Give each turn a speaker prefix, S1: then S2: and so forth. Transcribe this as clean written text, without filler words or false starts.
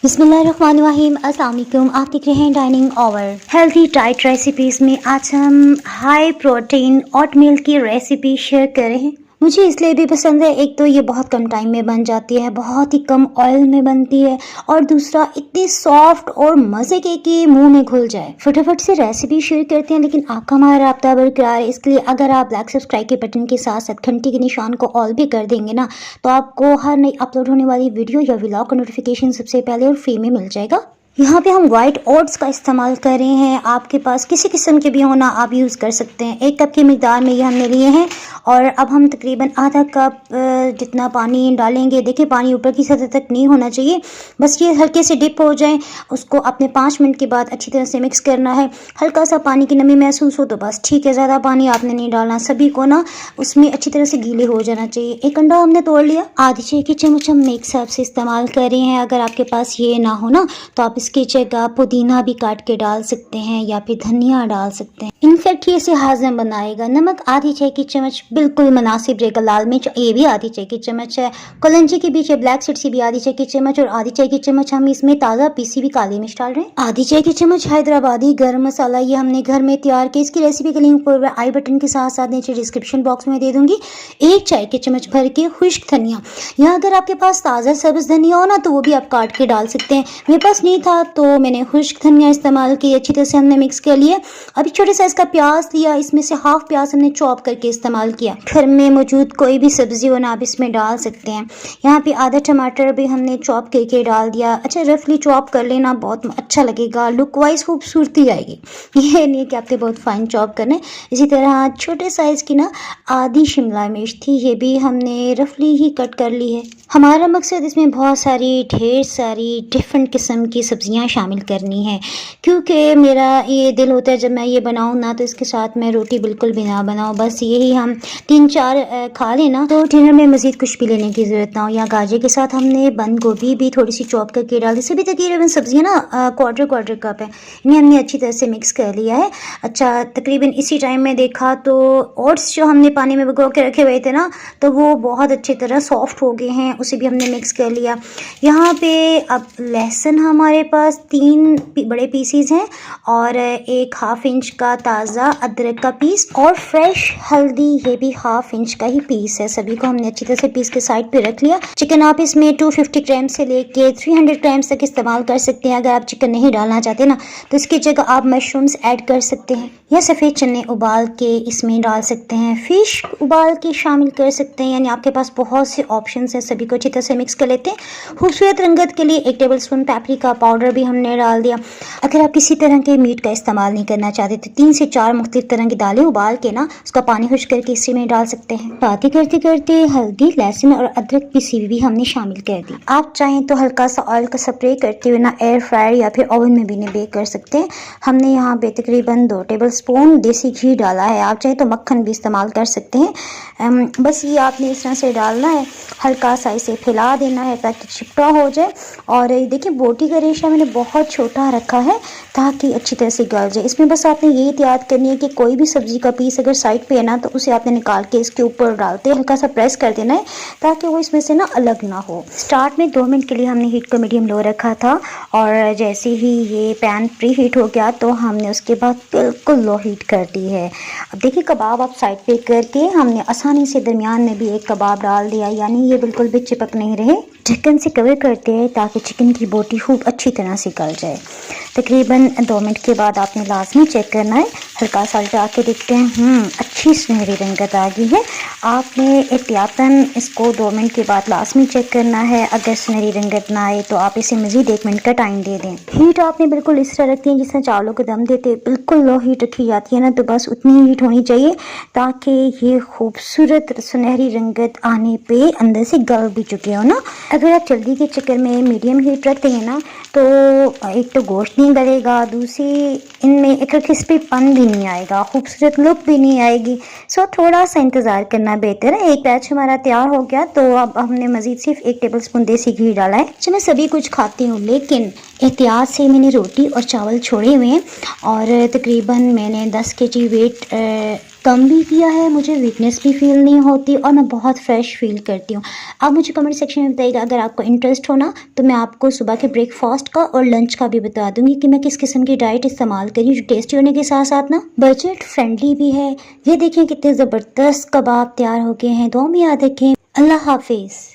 S1: बिस्मिल्लाहिर्रहमानिर्रहीम। अस्सलाम वालेकुम। आप देख रहे हैं dining over healthy diet recipes में। आज हम हाई प्रोटीन ओटमील की रेसिपी शेयर कर रहे हैं। मुझे इसलिए भी पसंद है, एक तो ये बहुत कम टाइम में बन जाती है, बहुत ही कम ऑयल में बनती है, और दूसरा इतनी सॉफ्ट और मज़े के कि मुंह में घुल जाए। फटाफट से रेसिपी शेयर करते हैं, लेकिन आपका हमारा राब्ता बरकरार है। इसके लिए अगर आप ब्लैक सब्सक्राइब के बटन के साथ साथ घंटी के निशान को ऑल भी कर देंगे ना, तो आपको हर नई अपलोड होने वाली वीडियो या व्लॉग का नोटिफिकेशन सबसे पहले और फ्री में मिल जाएगा। यहाँ पे हम वाइट ओट्स का इस्तेमाल कर रहे हैं। आपके पास किसी किस्म के भी होना आप यूज़ कर सकते हैं। 1 कप की मिकदार में ये हमने लिए हैं, और अब हम तकरीबन आधा कप जितना पानी डालेंगे। देखिए, पानी ऊपर की सतह तक नहीं होना चाहिए, बस ये हल्के से डिप हो जाए। उसको अपने 5 मिनट के बाद अच्छी तरह से मिक्स करना है। हल्का सा पानी की नमी महसूस हो तो बस ठीक है, ज़्यादा पानी आपने नहीं डालना। सभी को ना उसमें अच्छी तरह से गीले हो जाना चाहिए। 1 अंडा हमने तोड़ लिया। आधी चाय की चम्मच हम एक हिसाब से इस्तेमाल कर रहे हैं। अगर आपके पास ये ना हो ना, तो आप इसकी जगह पुदीना भी काट के डाल सकते हैं, या फिर धनिया डाल सकते हैं। इनफैक्ट ये इसे हाजम बनाएगा। नमक आधी चाय की चम्मच बिल्कुल मुनासिब रहेगा। लाल मिर्च ये भी आधी चाय की चम्मच है। कलंजी के बीच ब्लैक सीड्स भी आधी चाय की चम्मच, और आधी चाय की चम्मच हम इसमें ताज़ा पीसी भी काली मिर्च डाल रहे हैं। आधी चाय की चम्मच हैदराबादी गरम मसाला, ये हमने घर में तैयार किया। इसकी रेसिपी का लिंक ऊपर आई बटन के साथ साथ नीचे डिस्क्रिप्शन बॉक्स में दे दूंगी। 1 चाय की चम्मच भर के खुश्क धनिया, या अगर आपके पास ताज़ा सब्ज धनिया हो ना, तो वो भी आप काट के डाल सकते हैं। मेरे पास नहीं था तो मैंने खुश्क धनिया इस्तेमाल की। अच्छी तरह से हमने मिक्स कर लिया। अभी छोटे साइज का प्याज लिया, इसमें से हाफ प्याज हमने चॉप करके इस्तेमाल किया। घर में मौजूद कोई भी सब्जी हो ना, आप इसमें डाल सकते हैं। यहाँ पे आधा टमाटर भी हमने चॉप करके डाल दिया। अच्छा, रफली चॉप कर लेना, बहुत अच्छा लगेगा, लुक वाइज खूबसूरती आएगी। ये नहीं कि आपके बहुत फाइन चॉप करने। इसी तरह छोटे साइज की ना आधी शिमला मिर्च थी, ये भी हमने रफली ही कट कर ली है। हमारा मकसद इसमें बहुत सारी ढेर सारी डिफरेंट किस्म की सब्जियां शामिल करनी है, क्योंकि मेरा ये दिल होता है जब मैं ये बनाऊँ ना, तो इसके साथ मैं रोटी बिल्कुल भी ना बनाऊँ। बस यही हम 3-4 खा लेना, तो डिनर में मज़ीद कुछ भी लेने की ज़रूरत ना हो। या गाजर के साथ हमने बंद गोभी भी थोड़ी सी चॉप करके डाल दी। सभी तकरीबन सब्जियाँ ना क्वार्टर कप है, इन्हें हमने अच्छी तरह से मिक्स कर लिया है। अच्छा, तकरीबन इसी टाइम में देखा तो ओट्स जो हमने पानी में भिगो के रखे हुए थे ना, तो वो बहुत अच्छी तरह सॉफ्ट हो गए हैं, उसे भी हमने मिक्स कर लिया। यहाँ पे अब लहसुन हमारे पास 3 बड़े पीसीज हैं, और 1 हाफ इंच का ताज़ा अदरक का पीस, और फ्रेश हल्दी, ये भी हाफ इंच का ही पीस है। सभी को हमने अच्छी तरह से पीस के साइड पे रख लिया। चिकन आप इसमें 250 ग्राम से लेके 300 ग्राम तक इस्तेमाल कर सकते हैं। अगर आप चिकन नहीं डालना चाहते ना, तो इसकी जगह आप मशरूम्स ऐड कर सकते हैं, या सफ़ेद चने उबाल के इसमें डाल सकते हैं, फ़िश उबाल के शामिल कर सकते हैं। यानी आपके पास बहुत से ऑप्शंस हैं। सभी को अच्छी तरह से मिक्स कर लेते हैं। खूबसूरत रंगत के लिए 1 टेबलस्पून पेपरिका पाउडर भी हमने डाल दिया। अगर आप किसी तरह के मीट का इस्तेमाल नहीं करना चाहते, तो 3 से 4 मुख्तलिफ तरह की दालें उबाल के ना, उसका पानी खुश्क करके इसी में डाल सकते हैं। बातें करते करते हल्दी, लहसुन और अदरक पिसी हुई भी हमने शामिल कर दी। आप चाहें तो हल्का सा ऑयल का स्प्रे करते हुए ना एयर फ्रायर या फिर ओवन में भी इन्हें बेक कर सकते हैं। हमने यहाँ पे तकरीबन 2 टेबलस्पून देसी घी डाला है। आप चाहें तो मक्खन भी इस्तेमाल कर सकते हैं। बस ये आपने इस तरह से डालना है, हल्का सा इसे फैला देना है ताकि चिपटा हो जाए। और देखिए, बोटी का रेशा मैंने बहुत छोटा रखा है ताकि अच्छी तरह से गल जाए। इसमें बस आपने ये एहतियात करनी है कि कोई भी सब्जी का पीस अगर साइड पे है ना, तो उसे आपने निकाल के इसके ऊपर डालते हल्का सा प्रेस कर देना है, ताकि वो इसमें से ना अलग ना हो। स्टार्ट में 2 मिनट के लिए हमने हीट को मीडियम लो रखा था, और जैसे ही ये पैन प्री हीट हो गया तो हमने उसके बाद बिल्कुल लो हीट कर दी है। अब देखिए, कबाब आप साइड पे करके हमने आसानी से दरमियान में भी एक कबाब डाल दिया, यानी ये बिल्कुल भी चिपक नहीं रहे। ढक्कन से कवर करते हैं ताकि चिकन की बोटी खूब अच्छी तरह से गल जाए। तकरीबन 2 मिनट के बाद आपने लाजमी चेक करना है। हल्का सा उल्टा के देखते हैं, अच्छी सुनहरी रंगत आ गई है। आपने एहतियातन इसको 2 मिनट के बाद लाजमी चेक करना है। अगर सुनहरी रंगत ना आए तो आप इसे मज़ीद 1 मिनट का टाइम दे दें। हीट आपने बिल्कुल इस तरह रखती है जिस तरह चावलों को दम देते बिल्कुल लो हीट रखी जाती है ना, तो बस उतनी हीट होनी चाहिए ताकि ये खूबसूरत सुनहरी रंगत आने पे अंदर से गल भी चुके हो ना। अगर आप जल्दी के चक्कर में मीडियम हीट रखते हैं ना, तो एक तो गोश्त नहीं गलेगा, दूसरी इनमें एक क्रिस्पीपन भी नहीं आएगा, खूबसूरत लुक भी नहीं आएगी। सो थोड़ा सा इंतज़ार करना बेहतर है। एक बैच हमारा तैयार हो गया, तो अब हमने मज़ीद सिर्फ 1 टेबलस्पून देसी घी डाला है। अच्छा, मैं सभी कुछ खाती हूँ, लेकिन एहतियात से मैंने रोटी और चावल छोड़े हुए हैं, और तकरीबन मैंने 10 kg वेट कम भी किया है, मुझे वीकनेस भी फील नहीं होती और मैं बहुत फ्रेश फील करती हूँ। आप मुझे कमेंट सेक्शन में बताइएगा अगर आपको इंटरेस्ट हो ना, तो मैं आपको सुबह के ब्रेकफास्ट का और लंच का भी बता दूंगी कि मैं किस किस्म की डाइट इस्तेमाल करी जो टेस्टी होने के साथ साथ ना बजट फ्रेंडली भी है। ये देखें कितने ज़बरदस्त कबाब तैयार हो गए हैं। दुआ में याद रखें। अल्लाह हाफिज़।